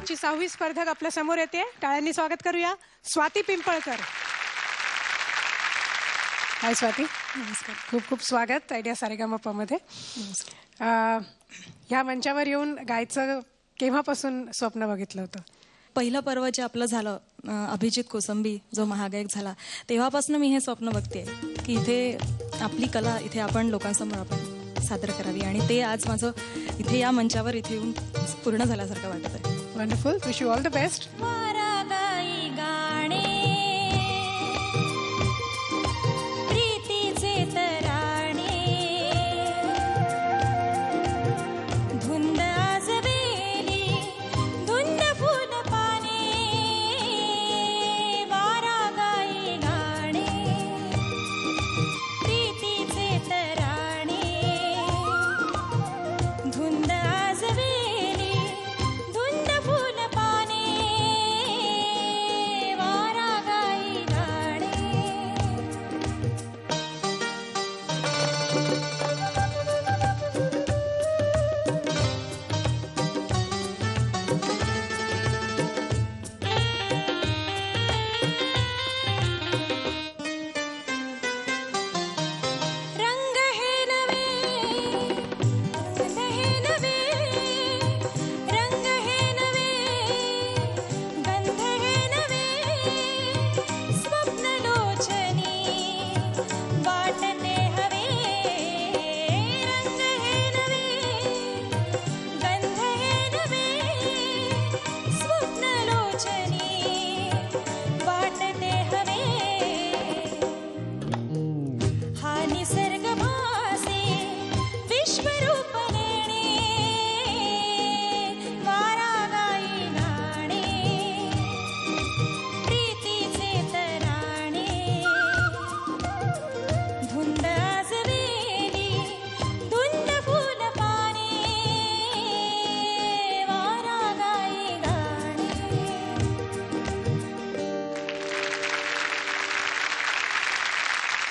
ची 6वी स्पर्धक आपल्या समोर येते. टाळ्यांनी स्वागत करूया. स्वाती पिंपळकर. हाय स्वाती. नमस्कार. खूप खूप स्वागत आयडिया सारेगामापा मध्ये. ह्या मंचावर येऊन गायचं केव्हापासून स्वप्न बघितलं होतं? पहिलं पर्व जे आपलं झालं, अभिजित कोसंबी जो महागायक झाला, तेव्हापासून मी हे स्वप्न बघते की इथे आपली कला इथे आपण लोकांसमोर आपण सादर करावी, आणि ते आज माझं इथे या मंचावर इथे येऊन पूर्ण झाल्यासारखं वाटत आहे. Wonderful. Wish you all the best.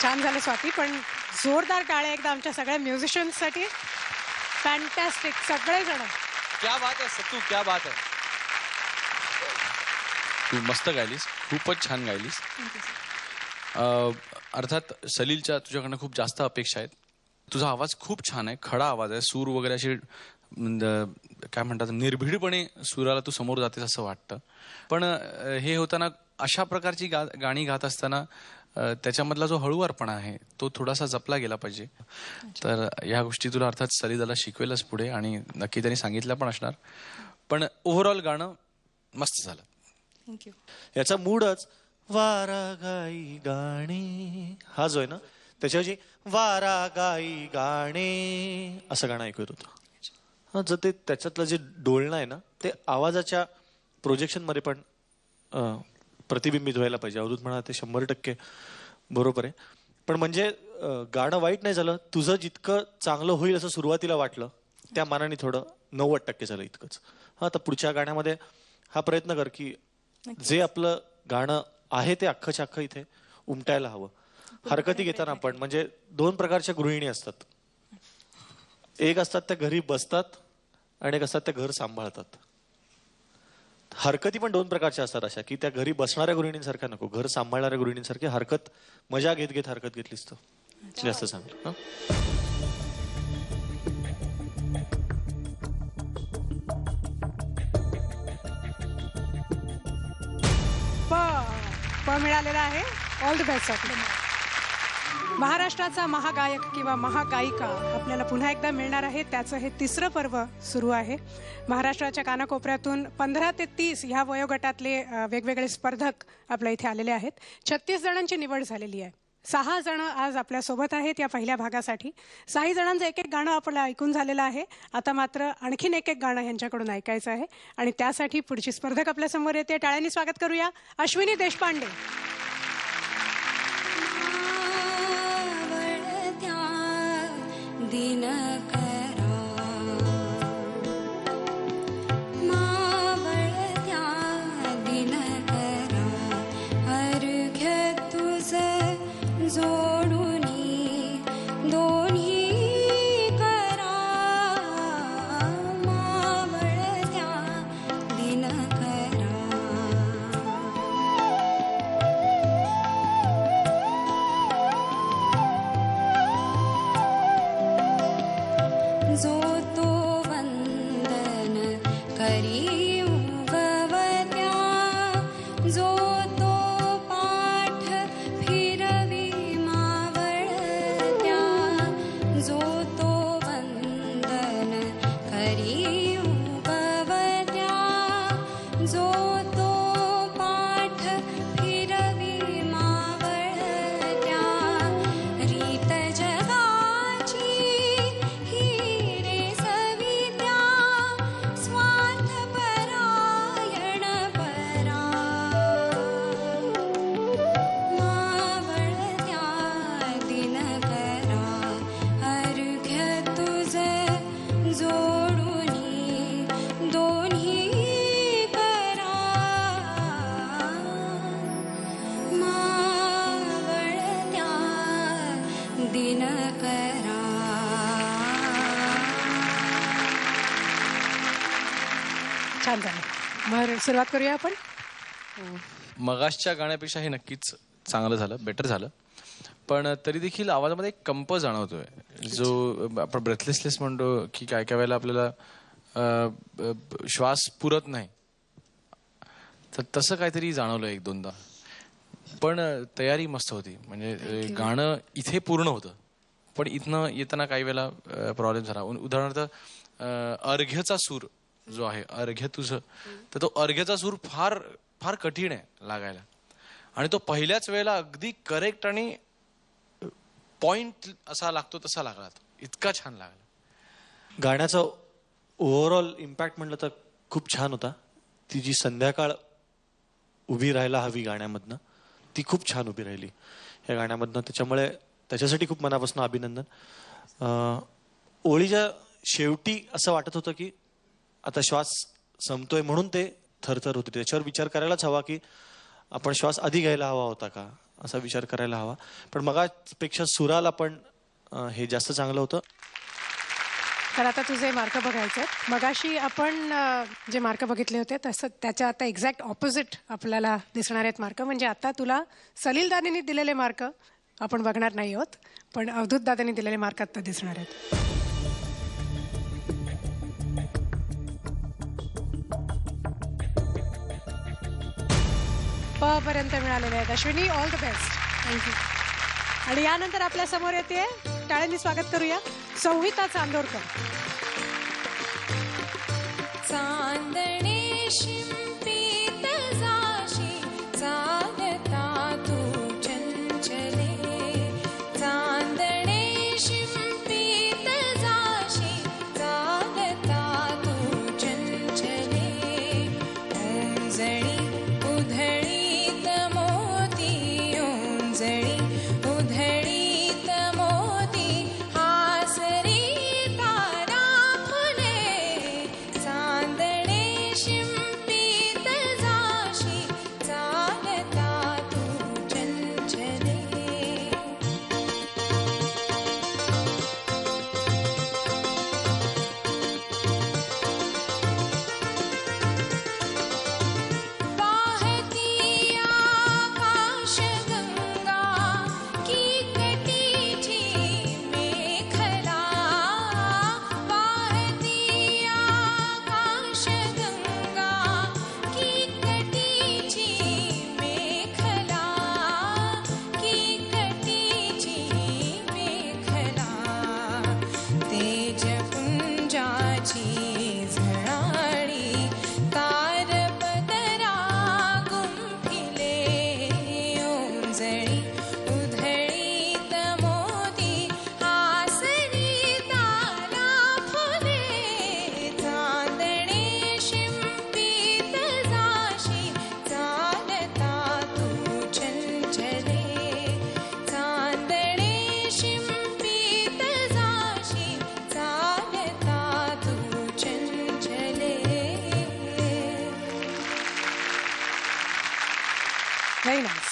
छान झालं स्वाती. पण जोरदार टाळ्या एकदा आमच्या सगळ्या म्युझिशियन्ससाठी. फॅन्टॅस्टिक सगळेजण. क्या बात आहे सत्तू, क्या बात आहे. तू मस्त गायलीस, खूपच छान गायलीस. अर्थात सलीलच्या तुझ्याकडनं खूप जास्त अपेक्षा आहेत. तुझा आवाज खूप छान आहे, खडा आवाज आहे. सूर वगैरे अशी काय म्हणतात निर्भीडपणे सुराला तू समोर जातेस असं वाटतं. पण हे होताना अशा प्रकारची गाणी गात असताना त्याच्यामधला जो हळूवारपणा आहे तो थोडासा जपला गेला पाहिजे. तर या गोष्टी तुला अर्थात सलीलला शिकवेलच पुढे, आणि नक्की त्यांनी सांगितलं पण असणार. पण ओव्हरऑल गाणं मस्त झालं. थँक्यू. याचा मूडच वारा गाई गाणे हा जो आहे ना, त्याच्याऐवजी वारा गाई गाणे असं गाणं ऐकू येत होतं. हा, जर ते त्याच्यातलं जे डोलणं आहे ना ते आवाजाच्या प्रोजेक्शन मध्ये पण प्रतिबिंबित व्हायला पाहिजे. अवधूत म्हणा ते 100% बरोबर आहे. पण म्हणजे गाणं वाईट नाही झालं. तुझं जितकं चांगलं होईल असं सुरुवातीला वाटलं त्या मानाने थोडं 90% झालं इतकंच. हा, तर पुढच्या गाण्यामध्ये हा प्रयत्न कर की जे आपलं गाणं आहे ते अख्खच्या अख्खं इथे उमटायला हवं. हरकती घेताना आपण म्हणजे 2 प्रकारच्या गृहिणी असतात. एक असतात त्या घरी बसतात आणि एक असतात त्या घर सांभाळतात. हरकती पण 2 प्रकारच्या असतात, अशा की त्या घरी बसणाऱ्या गृहिणींसारख्या नको, घर सांभाळणाऱ्या गृहिणींसारखी हरकत मजा घेत घेत हरकत घेतलीस तर जास्त चांगलं. मिळालेला आहे. All the best. महाराष्ट्राचा महागायक किंवा महागायिका आपल्याला पुन्हा एकदा मिळणार आहे. त्याचं हे 3रं पर्व सुरू आहे. महाराष्ट्राच्या कानाकोपऱ्यातून 15 ते 30 ह्या वयोगटातले वेगवेगळे स्पर्धक आपल्या इथे आलेले आहेत. 36 जणांची निवड झालेली आहे. 6 जण आज आपल्यासोबत आहेत या पहिल्या भागासाठी. 6 जणांचं एक गाणं आपल्याला ऐकून झालेलं आहे. आता मात्र आणखीन एक गाणं ह्यांच्याकडून ऐकायचं आहे, आणि त्यासाठी पुढची स्पर्धक आपल्यासमोर येते. टाळ्यांनी स्वागत करूया अश्विनी देशपांडे. जोडुनी दोन्ही करा जो तो वंदन करी उगवत्या, जो तो पाठ फिरवी मावळत्या, जो तो वंदन करी उगवत्या, जो तो पाठ फिरवी मावळत्या, रीत जगाची ही रे सवित्या, स्वार्थ परायण परा, मावळत्या दिनकरा, अर्घ्य तुझ जोडुनी दोन्ही करा, मावळत्या दिनकरा. छान झालं. मग सुरुवात करूया आपण. मगाशच्या गाण्यापेक्षा हे नक्कीच चांगलं झालं, बेटर झालं. पण तरी देखील आवाजामध्ये एक कंप जाणवतोय, जो आपण ब्रेथलेसनेस म्हणतो की काय काय वेळेला आपल्याला श्वास पुरत नाही, तर तसं काहीतरी जाणवलं एक दोनदा. पण तयारी मस्त होती. म्हणजे गाणं इथे पूर्ण होतं, पण इथनं येताना काही वेळेला प्रॉब्लेम झाला. उदाहरणार्थ अर्घ्यचा सूर जो आहे, अर्घ्य तुझं, तर तो अर्घ्यचा सूर फार फार कठीण आहे लागायला, आणि तो पहिल्याच वेळेला अगदी करेक्ट आणि पॉइंट असा लागतो तसा लागला. इतका छान लागला. गाण्याचा ओव्हरऑल इम्पॅक्ट म्हटलं तर खूप छान होता. ती जी संध्याकाळ उभी राहायला हवी गाण्यामधनं, ती खूप छान उभी राहिली या गाण्यामधनं. त्याच्यामुळे त्याच्यासाठी खूप मनापासून अभिनंदन. ओळीच्या शेवटी असं वाटत होतं की आता श्वास संपतोय, म्हणून ते थरथर होते. त्याच्यावर विचार करायलाच हवा की आपण श्वास आधी घ्यायला हवा होता का, असा विचार करायला हवा. पण मगापेक्षा सुराला पण हे जास्त चांगलं होतं. तर आता तुझे मार्क बघायचे. मगाशी आपण जे मार्क बघितले होते तसं त्याच्या आता एक्झॅक्ट ऑपोजिट आपल्याला दिसणार आहेत मार्क. म्हणजे आता तुला सलील दादांनी दिलेले मार्क आपण बघणार नाही आहोत, पण अवधूत दादांनी दिलेले मार्क आता दिसणार आहेत. प पर्यंत मिळालेले आहेत. Ashwini, all the best. Thank you. आणि यानंतर आपल्या समोर येते, टाळ्यांनी स्वागत करूया, संहिता चांदोरकर. चांदणे शिंपीत जाशी चालता तू चंचले, चांदणे शिंपीत जाशी चालता तू चंचले, ओंजळी उधळीत मोती, ओंजळी उधळीत मोती, हासरी तारा फुले, चांदणे शिंपीत जाशी चालता तू चंचले. वाहती आकाशगंगा की कटीची मेखला, वाहती आकाशगंगा की कटीची मेखला, की कटीची मेखला, तेजपुंजाची झळाळी तारपदरा गुंफिले, ओंजळी उधळीत मोती, हासरी तारा फुले, चांदणे शिंपीत जाशी चालता तू चंचले, चांदणे शिंपीत जाशी चालता तू चंचले. Very nice.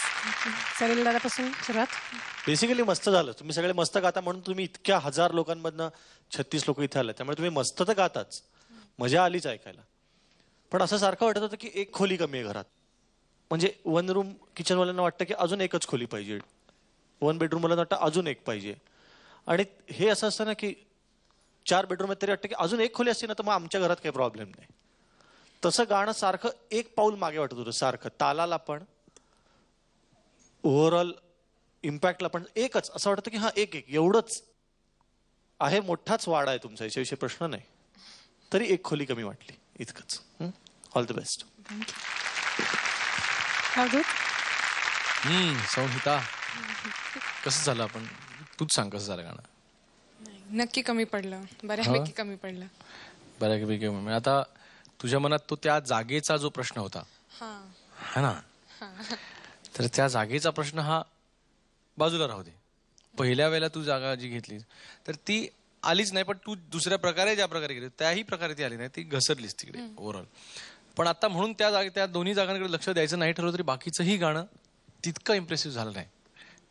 सलील दादापासून सुरुवात. बेसिकली मस्त झालं. तुम्ही सगळे मस्त गाता म्हणून तुम्ही इतक्या 1000 लोकांमधनं 36 लोक इथे आले, त्यामुळे तुम्ही मस्त तर गाताच, मजा आलीच ऐकायला. पण असं सारखं वाटत होतं की एक खोली कमी आहे घरात. म्हणजे वन रूम किचनवाल्यांना वाटतं की अजून एकच खोली पाहिजे, वन बेडरूम वाल्यांना वाटतं अजून एक पाहिजे. आणि हे असं असतं ना की 4 बेडरूम आहेत तरी वाटतं की अजून एक खोली असते ना तर मग आमच्या घरात काही प्रॉब्लेम नाही. तसं गाणं सारखं एक पाऊल मागे वाटत होतं, सारखं तालाला पण ओव्हरऑल इम्पॅक्टला पण एकच असं वाटतं की हा एक एवढंच आहे. मोठाच वाडा आहे तुमचा, याच्याविषयी प्रश्न नाही, तरी एक खोली कमी वाटली इतकंच. All the best. अवधूत, संहिता कसं झालं, आपण तूच सांग कसं झालं गाणं. नक्की कमी पडलं, बऱ्यापैकी कमी पडलं. बऱ्यापैकी म्हणजे आता तुझ्या मनात तो त्या जागेचा जो प्रश्न होता है ना, तर त्या जागेचा प्रश्न हा बाजूला राहू दे. पहिल्या वेळेला तू जागा जी घेतली तर ती आलीच नाही, पण तू दुसऱ्या प्रकारे ज्या प्रकारे गेली त्याही प्रकारे ती आली नाही, ती घसरलीच तिकडे ओव्हरऑल. पण आता म्हणून त्या दोन्ही जागांकडे लक्ष द्यायचं नाही ठरवलं तरी बाकीचंही गाणं तितकं इम्प्रेसिव्ह झालं नाही.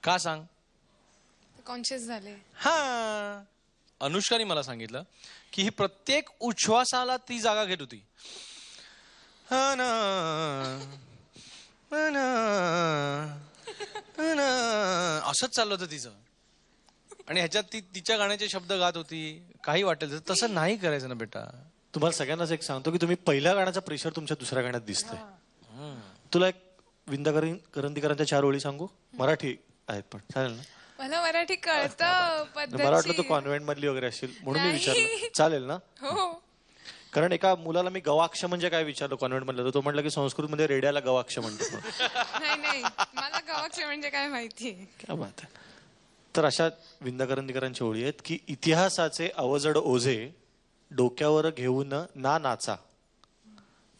का सांग? कॉन्शियस झाले. हा, अनुष्काने मला सांगितलं की ही प्रत्येक उच्छ्वासाला ती जागा घेत होती. हा ना, हा ना, हा ना, असंच चाललं होतं तिचं. आणि ह्याच्यात ती तिच्या गाण्याचे शब्द गात होती, काही वाटेल तसं नाही करायचं ना बेटा. तुम्हाला सगळ्यांनाच एक सांगतो की तुम्ही पहिल्या गाण्याचा प्रेशर तुमच्या दुसऱ्या गाण्यात दिसतंय. तुला एक विंदा करंदीकरांच्या 4 ओळी सांगू, मराठी आहेत पण चालेल ना? मला मराठी कळतं मला वाटलं तू पद्धतशीर. कॉन्व्हेंट मधली वगैरे असशील म्हणून मी नाही. विचारलं. चालेल ना? हो, कारण एका मुलाला मी गवाक्ष म्हणजे काय विचारलं कॉन्व्हेंट मधलं, तर तो म्हटलं की संस्कृतमध्ये रेड्याला गवाक्ष म्हणतात. नाही मला गवाक्ष म्हणजे काय माहितीये. क्या बात आहे. तर अशा विंदा करंदीकरांच्या ओळी आहेत की इतिहासाचे अवजड ओझे डोक्यावर घेऊन ना नाचा.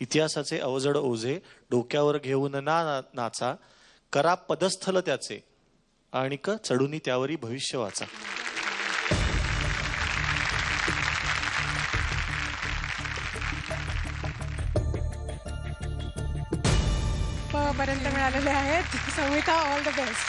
इतिहासाचे अवजड ओझे डोक्यावर घेऊन ना नाचा, करा पदस्थल त्याचे आणि चढुनी त्यावरी भविष्य वाचा. पर्यंत मिळालेले आहेत. संहिता, ऑल द बेस्ट.